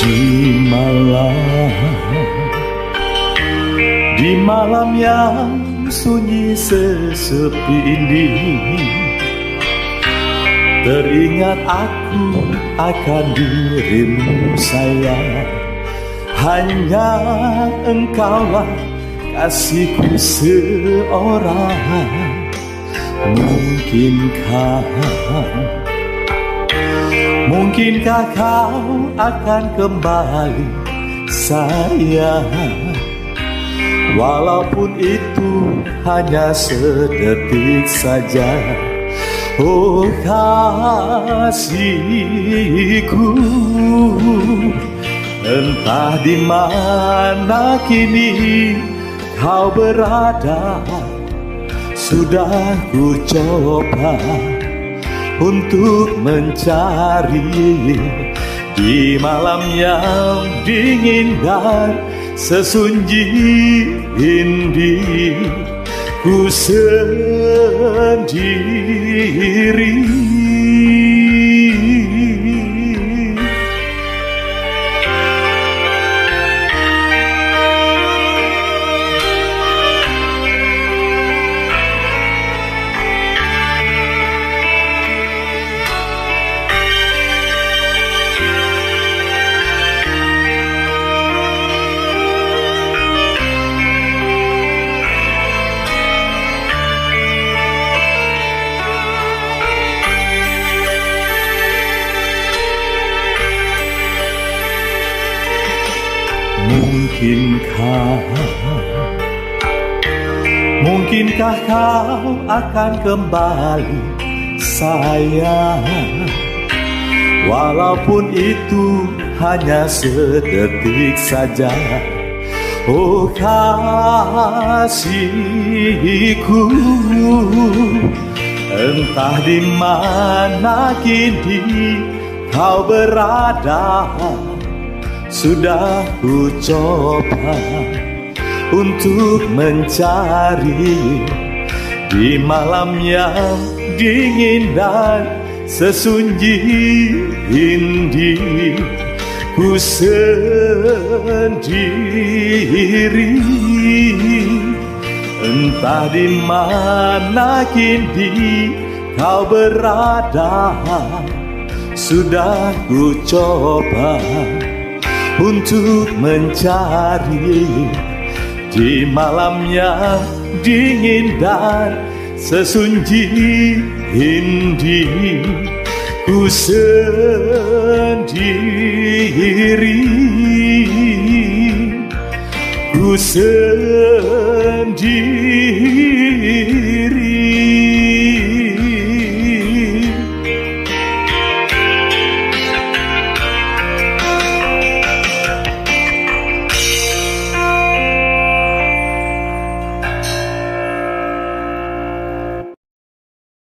Di malam yang sunyi sesepi ini, teringat aku akan dirimu sayang. Hanya engkaulah kasihku seorang. Mungkinkah kau akan kembali sayang, walaupun itu hanya sedetik saja. Oh kasihku, entah di mana kini kau berada. Sudah ku coba untuk mencari di malam yang dingin dan sesunyi ini, ku sendiri. Mungkinkah kau akan kembali sayang, walaupun itu hanya sedetik saja. Oh kasihku, entah di mana kini kau berada. Sudah ku coba untuk mencari di malam yang dingin dan sesunyi ini, ku sendiri. Entah di mana kini kau berada. Sudah ku coba untuk mencari di malam yang dingin dan sesunyi ini, ku sendiri, ku sendiri.